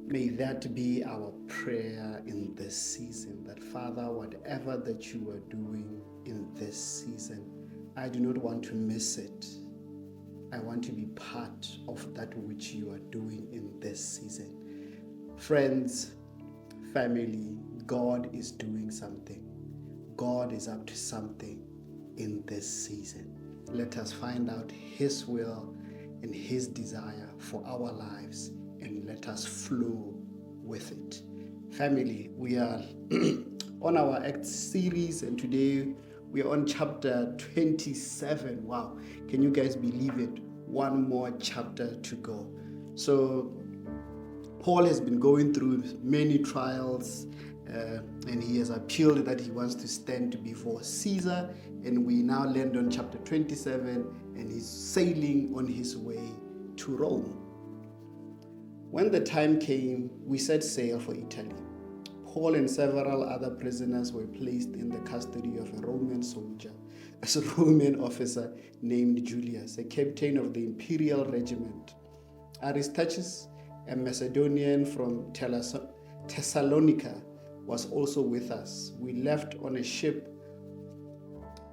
May that be our prayer in this season, that Father, whatever that you are doing in this season, I do not want to miss it. I want to be part of that which you are doing in this season. Friends, family, God is doing something. God is up to something in this season. Let us find out His will and His desire for our lives, and let us flow with it. Family, we are on our Acts series, and today we are on chapter 27. Wow, can you guys believe it? One more chapter to go. So Paul has been going through many trials, and he has appealed that he wants to stand before Caesar, and we now land on chapter 27, and he's sailing on his way to Rome. When the time came, we set sail for Italy. Paul and several other prisoners were placed in the custody of a Roman soldier, a Roman officer named Julius, a captain of the imperial regiment. Aristarchus, a Macedonian from Thessalonica, was also with us. We left on a ship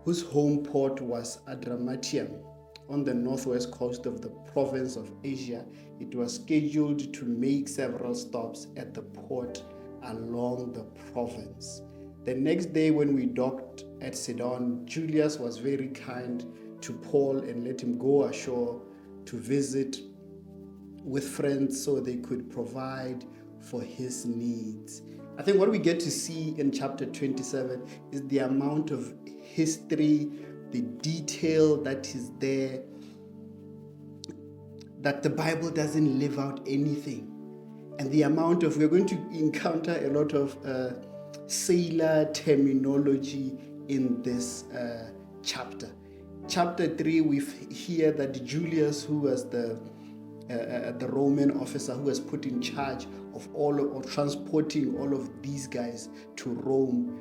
whose home port was Adramyttium on the northwest coast of the province of Asia. It was scheduled to make several stops at the port along the province. The next day, when we docked at Sidon, Julius was very kind to Paul and let him go ashore to visit with friends so they could provide for his needs. I think what we get to see in chapter 27 is the amount of history, the detail that is there, that the Bible doesn't leave out anything. And the amount of, we're going to encounter a lot of sailor terminology in this chapter. Chapter 3, we hear that Julius, who was the Roman officer who was put in charge of transporting all of these guys to Rome,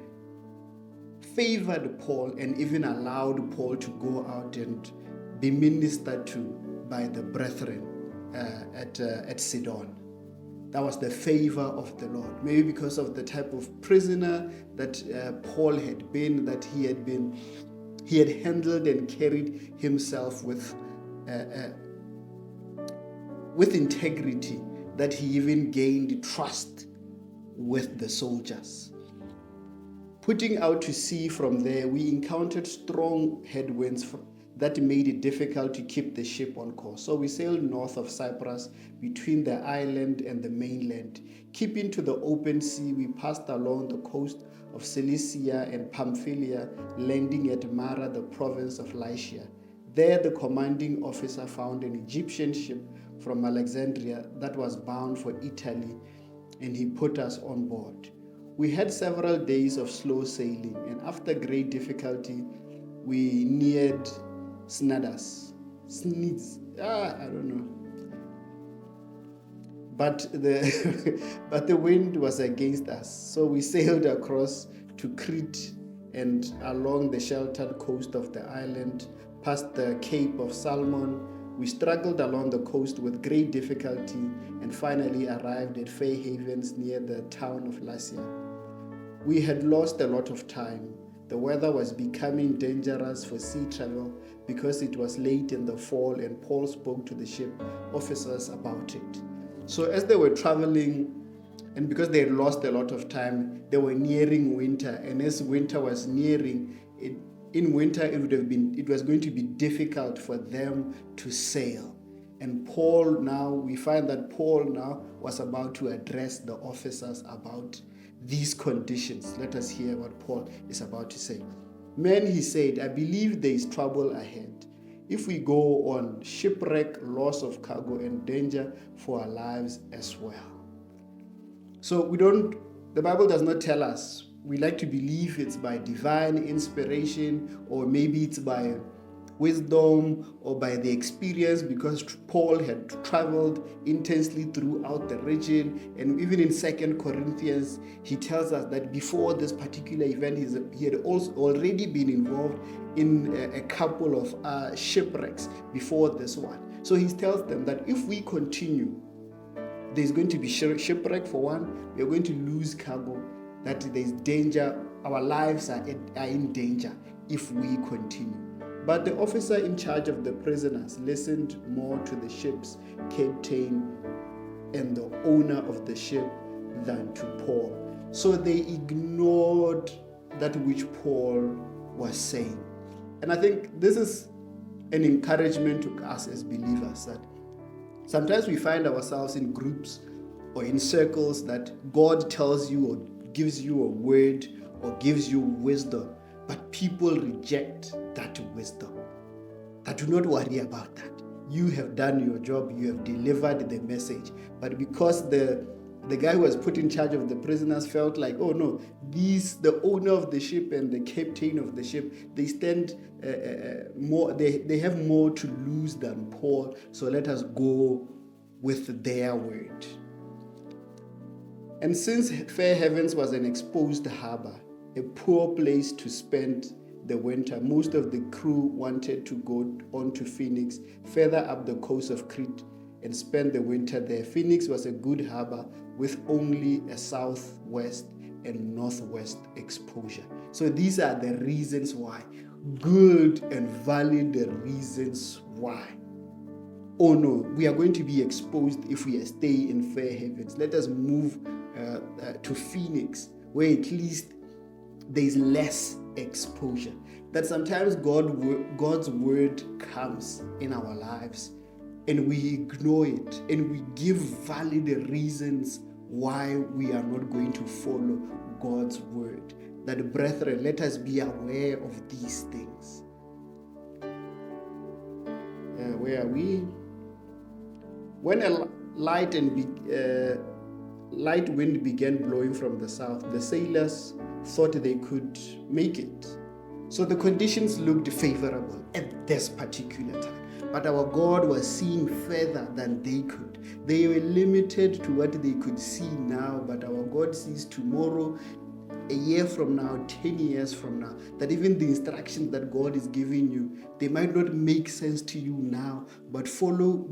favored Paul and even allowed Paul to go out and be ministered to by the brethren at Sidon. That was the favor of the Lord. Maybe because of the type of prisoner that Paul had been, that he had handled and carried himself with integrity, that he even gained trust with the soldiers. Putting out to sea from there, we encountered strong headwinds that made it difficult to keep the ship on course. So we sailed north of Cyprus between the island and the mainland. Keeping to the open sea, we passed along the coast of Cilicia and Pamphylia, landing at Mara, the province of Lycia. There, the commanding officer found an Egyptian ship from Alexandria that was bound for Italy, and he put us on board. We had several days of slow sailing, and after great difficulty, we neared Cnidus. I don't know. But the wind was against us, so we sailed across to Crete and along the sheltered coast of the island, past the Cape of Salmon. We struggled along the coast with great difficulty and finally arrived at Fair Havens near the town of Lasea. We had lost a lot of time. The weather was becoming dangerous for sea travel because it was late in the fall, and Paul spoke to the ship officers about it. So as they were traveling, and because they had lost a lot of time, they were nearing winter. And as winter was nearing, in winter it was going to be difficult for them to sail. And we find that Paul now was about to address the officers about these conditions. Let us hear what Paul is about to say. Men, he said, I believe there is trouble ahead. If we go on, shipwreck, loss of cargo, and danger for our lives as well. So the Bible does not tell us. We like to believe it's by divine inspiration, or maybe it's by wisdom or by the experience, because Paul had traveled intensely throughout the region. And even in 2 Corinthians, he tells us that before this particular event, he had also already been involved in a couple of shipwrecks before this one. So he tells them that if we continue there's going to be shipwreck for one. We are going to lose cargo. That there's danger. Our lives are in danger if we continue. But the officer in charge of the prisoners listened more to the ship's captain and the owner of the ship than to Paul. So they ignored that which Paul was saying. And I think this is an encouragement to us as believers, that sometimes we find ourselves in groups or in circles that God tells you or gives you a word or gives you wisdom, but people reject that wisdom. That do not worry about that. You have done your job, you have delivered the message. But because the guy who was put in charge of the prisoners felt like, oh no, the owner of the ship and the captain of the ship, they stand more, they have more to lose than Paul, so let us go with their word. And since Fair Havens was an exposed harbor, a poor place to spend the winter, most of the crew wanted to go on to Phoenix, further up the coast of Crete, and spend the winter there. Phoenix was a good harbor with only a southwest and northwest exposure. So these are the reasons why, good and valid reasons why. Oh no, we are going to be exposed if we stay in Fair Havens. Let us move to Phoenix, where at least there is less exposure. That sometimes God's word comes in our lives and we ignore it and we give valid reasons why we are not going to follow God's word. That, brethren, let us be aware of these things. Where are we? When a light wind began blowing from the south, the sailors thought they could make it. So the conditions looked favorable at this particular time. But our God was seeing further than they could. They were limited to what they could see now, but our God sees tomorrow, a year from now, 10 years from now, that even the instructions that God is giving you, they might not make sense to you now, but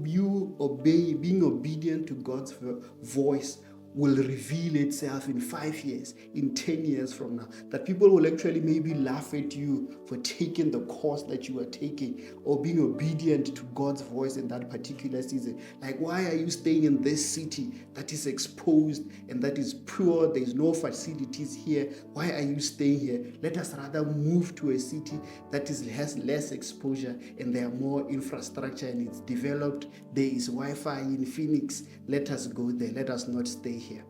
being obedient to God's voice will reveal itself in 5 years, in 10 years from now. That people will actually maybe laugh at you for taking the course that you are taking or being obedient to God's voice in that particular season. Like, why are you staying in this city that is exposed and that is poor? There's no facilities here. Why are you staying here? Let us rather move to a city that has less exposure and there are more infrastructure and it's developed. There is Wi-Fi in Phoenix. Let us go there. Let us not stay here.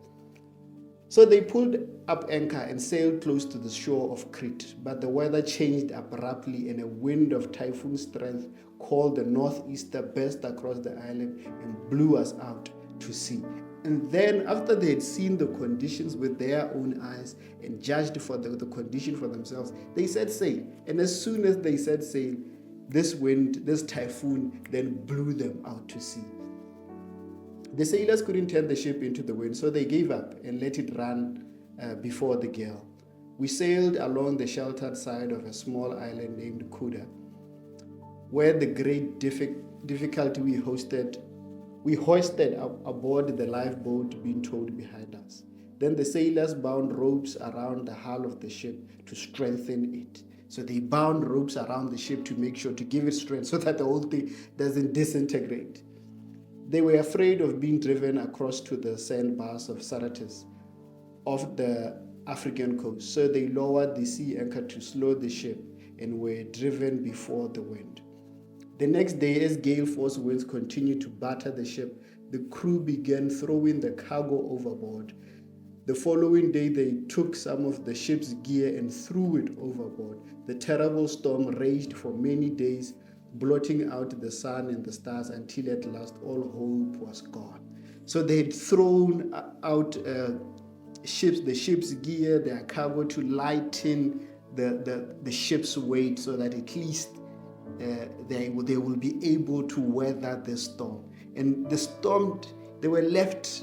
So they pulled up anchor and sailed close to the shore of Crete, but the weather changed abruptly and a wind of typhoon strength called the northeaster burst across the island and blew us out to sea. And then after they had seen the conditions with their own eyes and judged for the condition for themselves, they set sail. And as soon as they set sail, this wind, this typhoon, then blew them out to sea. The sailors couldn't turn the ship into the wind, so they gave up and let it run before the gale. We sailed along the sheltered side of a small island named Kuda, where the great difficulty we hoisted aboard the lifeboat being towed behind us. Then the sailors bound ropes around the hull of the ship to strengthen it. So they bound ropes around the ship to make sure to give it strength so that the whole thing doesn't disintegrate. They were afraid of being driven across to the sandbars of Syrtis off the African coast, so they lowered the sea anchor to slow the ship and were driven before the wind. The next day, as gale force winds continued to batter the ship, the crew began throwing the cargo overboard. The following day, they took some of the ship's gear and threw it overboard. The terrible storm raged for many days, blotting out the sun and the stars until at last all hope was gone. So they had thrown out the ship's gear, their cargo, to lighten the ship's weight so that at least they will be able to weather the storm. And the storm, they were left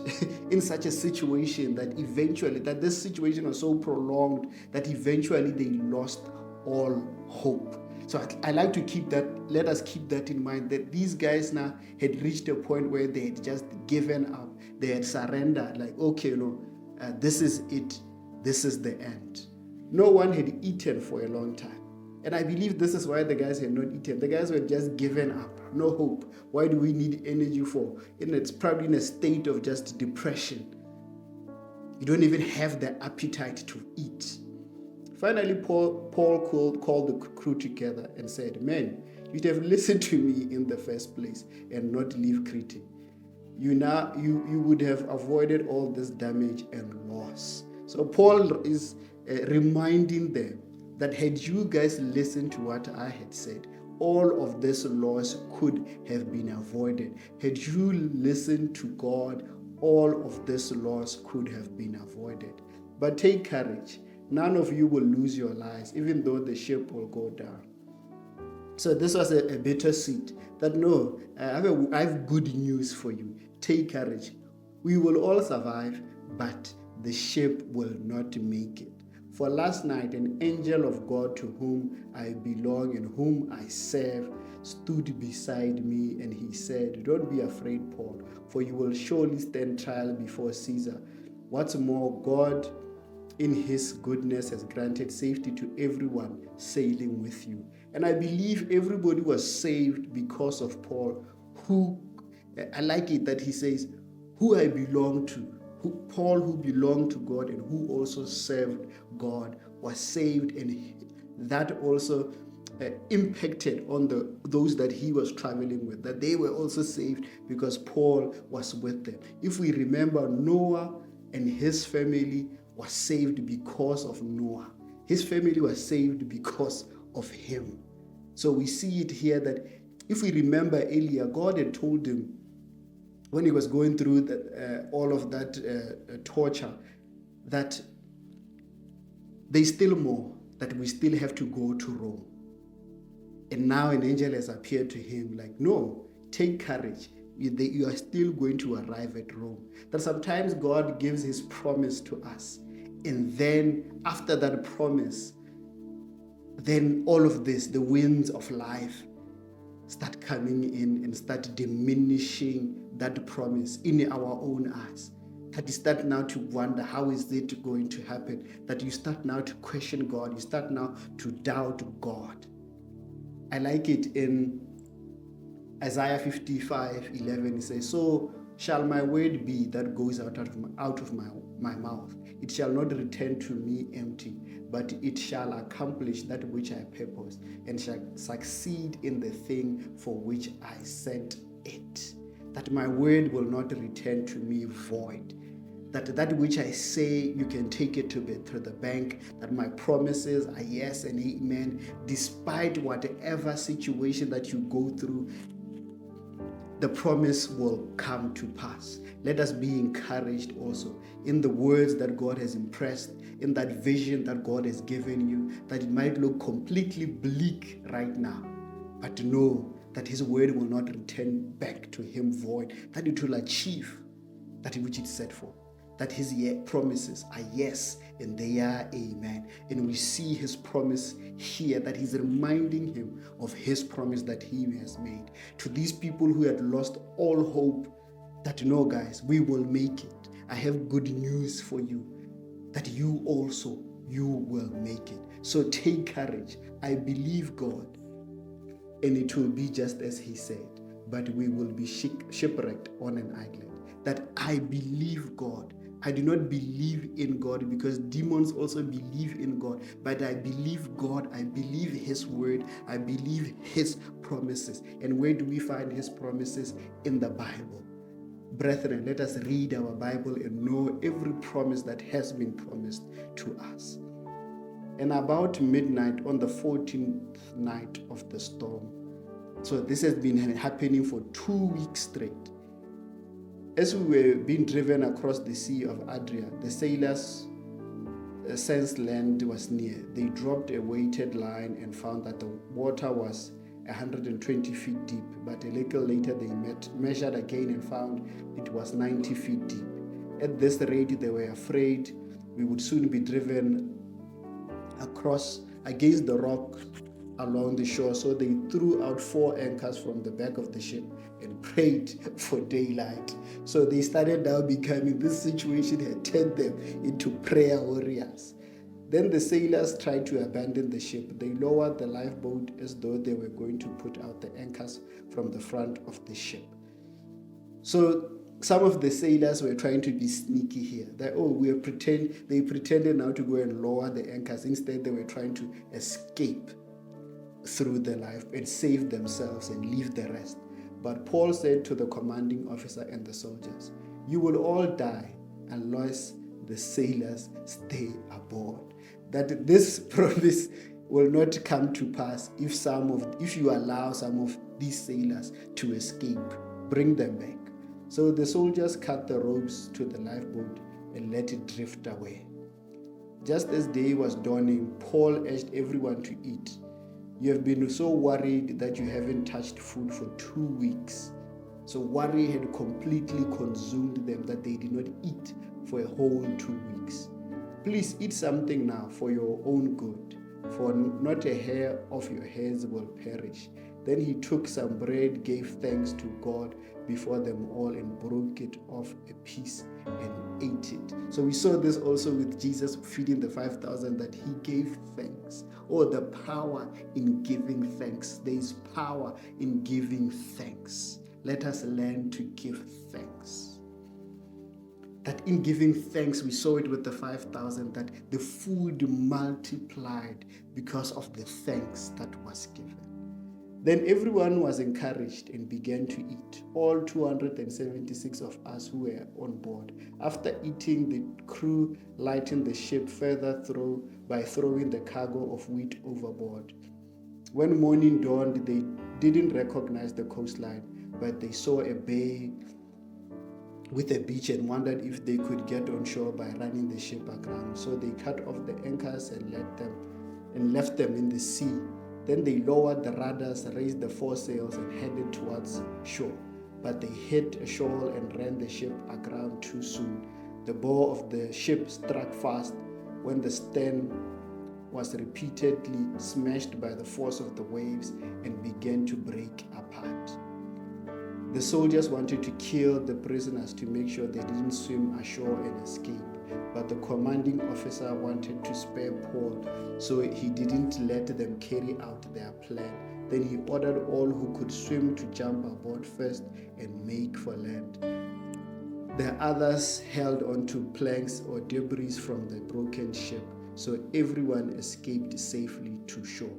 in such a situation that this situation was so prolonged that eventually they lost all hope. So I like to keep that, let us keep that in mind, that these guys now had reached a point where they had just given up. They had surrendered, like, okay, this is it. This is the end. No one had eaten for a long time. And I believe this is why the guys had not eaten. The guys were just given up, no hope. Why do we need energy for? And it's probably in a state of just depression. You don't even have the appetite to eat. Finally, Paul called the crew together and said, "Men, you'd have listened to me in the first place and not leave Crete. You would have avoided all this damage and loss." So Paul is reminding them that had you guys listened to what I had said, all of this loss could have been avoided. Had you listened to God, all of this loss could have been avoided. But take courage. None of you will lose your lives, even though the ship will go down. So this was a bittersweet that no, I have good news for you. Take courage. We will all survive, but the ship will not make it. For last night, an angel of God to whom I belong and whom I serve stood beside me, and he said, "Don't be afraid, Paul, for you will surely stand trial before Caesar. What's more, God in his goodness has granted safety to everyone sailing with you." And I believe everybody was saved because of Paul, who, I like it that he says, who I belong to. Paul, who belonged to God and who also served God, was saved, and that also impacted on those that he was traveling with, that they were also saved because Paul was with them. If we remember, Noah and his family was saved because of Noah. His family was saved because of him. So we see it here that if we remember earlier, God had told him when he was going through all of that torture, that there's still more, that we still have to go to Rome. And now an angel has appeared to him like, no, take courage. You are still going to arrive at Rome. That sometimes God gives his promise to us. And then after that promise, then all of this, the winds of life, start coming in and start diminishing that promise in our own eyes. That you start now to wonder, how is it going to happen? That you start now to question God. You start now to doubt God. I like it in Isaiah 55:11. It says, "So shall my word be that goes out of my mouth. It shall not return to me empty, but it shall accomplish that which I purpose, and shall succeed in the thing for which I sent it." That my word will not return to me void. That which I say, you can take it to the bank. That my promises are yes and amen. Despite whatever situation that you go through, the promise will come to pass. Let us be encouraged also in the words that God has impressed, in that vision that God has given you, that it might look completely bleak right now, but know that his word will not return back to him void, that it will achieve that which it set for, that his promises are yes and they are amen. And we see his promise here, that he's reminding him of his promise that he has made to these people who had lost all hope, that no, guys, we will make it. I have good news for you, that you will make it. So take courage. I believe God, and it will be just as he said, but we will be shipwrecked on an island. That I believe God. I do not believe in God because demons also believe in God, but I believe God. I believe his word. I believe his promises. And where do we find his promises? In the Bible. Brethren, let us read our Bible and know every promise that has been promised to us. And about midnight on the 14th night of the storm, so this has been happening for 2 weeks straight. As we were being driven across the Sea of Adria, the sailors sensed land was near. They dropped a weighted line and found that the water was 120 feet deep, but a little later they measured again and found it was 90 feet deep. At this rate, they were afraid we would soon be driven across against the rock along the shore. So they threw out 4 anchors from the back of the ship and prayed for daylight. So they started now becoming, this situation had turned them into prayer warriors. Then the sailors tried to abandon the ship. They lowered the lifeboat as though they were going to put out the anchors from the front of the ship. So some of the sailors were trying to be sneaky here. They pretended now to go and lower the anchors. Instead, they were trying to escape through the life and save themselves and leave the rest. But Paul said to the commanding officer and the soldiers, "You will all die unless the sailors stay aboard." That this promise will not come to pass if you allow some of these sailors to escape. Bring them back. So the soldiers cut the ropes to the lifeboat and let it drift away. Just as day was dawning, Paul urged everyone to eat. You have been so worried that you haven't touched food for 2 weeks. So worry had completely consumed them that they did not eat for a whole 2 weeks. Please eat something now for your own good, for not a hair of your heads will perish. Then he took some bread, gave thanks to God before them all, and broke it off a piece and ate it. So we saw this also with Jesus feeding the 5,000, that he gave thanks. Oh, the power in giving thanks. There is power in giving thanks. Let us learn to give thanks. That in giving thanks, we saw it with the 5,000, that the food multiplied because of the thanks that was given. Then everyone was encouraged and began to eat, all 276 of us who were on board. After eating, the crew lightened the ship further by throwing the cargo of wheat overboard. When morning dawned, they didn't recognize the coastline, but they saw a bay with a beach and wondered if they could get on shore by running the ship aground. So they cut off the anchors and left them in the sea. Then they lowered the rudders, raised the foresails, and headed towards shore. But they hit a shoal and ran the ship aground too soon. The bow of the ship struck fast when the stern was repeatedly smashed by the force of the waves and began to break apart. The soldiers wanted to kill the prisoners to make sure they didn't swim ashore and escape. But the commanding officer wanted to spare Paul, so he didn't let them carry out their plan. Then he ordered all who could swim to jump aboard first and make for land. The others held onto planks or debris from the broken ship, so everyone escaped safely to shore.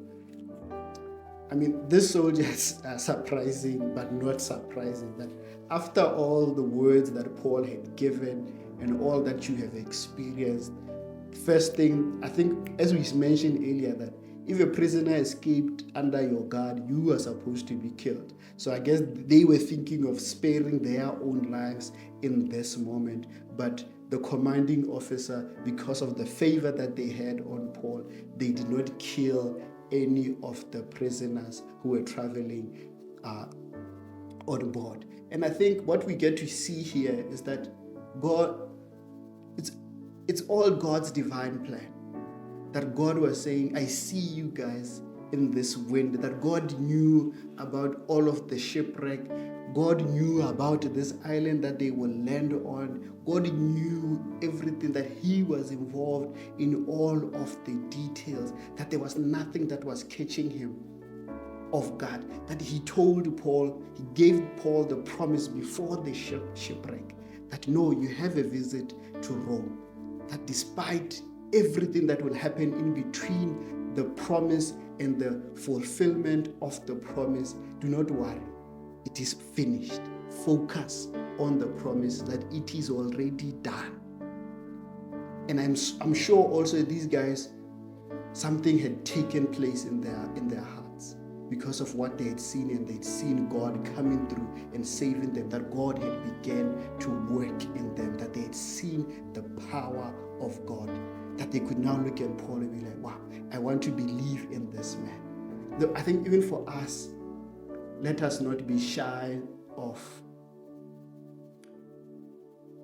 I mean, these soldiers are surprising, but not surprising, that after all the words that Paul had given and all that you have experienced, first thing, I think, as we mentioned earlier, that if a prisoner escaped under your guard, you are supposed to be killed. So I guess they were thinking of sparing their own lives in this moment, but the commanding officer, because of the favor that they had on Paul, they did not kill any of the prisoners who were traveling on board. And I think what we get to see here is that God, it's all God's divine plan. That God was saying, I see you guys in this wind. That God knew about all of the shipwreck. God knew about this island that they will land on. God knew everything, that he was involved in all of the details, that there was nothing that was catching him off guard. That he told Paul, he gave Paul the promise before the shipwreck, that no, you have a visit to Rome. That despite everything that will happen in between the promise and the fulfillment of the promise, do not worry. It is finished. Focus on the promise, that it is already done. And I'm sure also these guys, something had taken place in their hearts because of what they had seen, and they'd seen God coming through and saving them, that God had began to work in them, that they had seen the power of God, that they could now look at Paul and be like, wow, I want to believe in this man. I think even for us, let us not be shy of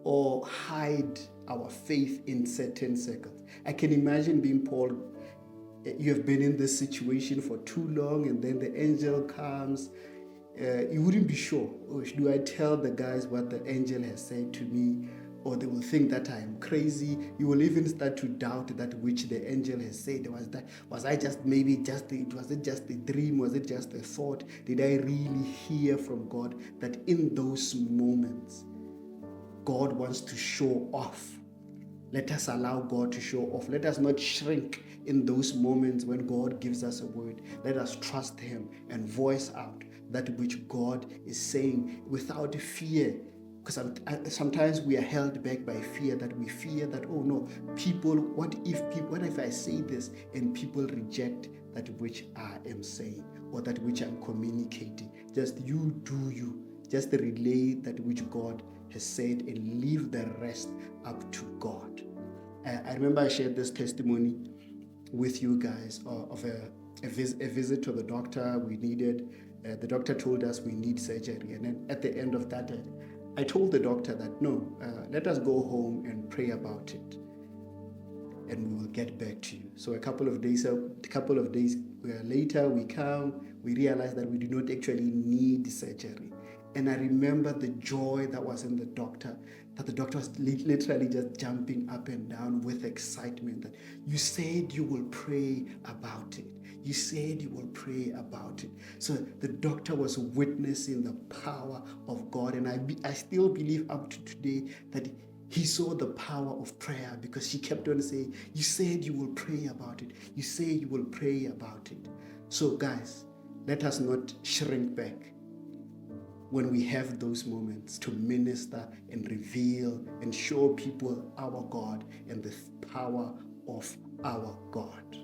or hide our faith in certain circles. I can imagine being Paul you have been in this situation for too long, and then the angel comes. You wouldn't be sure. Oh, do I tell the guys what the angel has said to me? Or they will think that I am crazy. You will even start to doubt that which the angel has said. Was it just a dream? Was it just a thought? Did I really hear from God? That in those moments, God wants to show off. Let us allow God to show off. Let us not shrink in those moments when God gives us a word. Let us trust Him and voice out that which God is saying without fear. Because sometimes we are held back by fear, that we fear that, oh no, what if I say this and people reject that which I am saying or that which I'm communicating? Just you do you. Just relay that which God has said and leave the rest up to God. I remember I shared this testimony with you guys of a visit to the doctor we needed. The doctor told us we need surgery. And then at the end of that, I told the doctor that, no, let us go home and pray about it. And we will get back to you. So a couple of days later, we realized that we do not actually need surgery. And I remember the joy that was in the doctor, that the doctor was literally just jumping up and down with excitement, that you said you will pray about it. You said you will pray about it. So the doctor was witnessing the power of God. And I still believe up to today that he saw the power of prayer, because she kept on saying, you said you will pray about it. You say you will pray about it. So guys, let us not shrink back when we have those moments to minister and reveal and show people our God and the power of our God.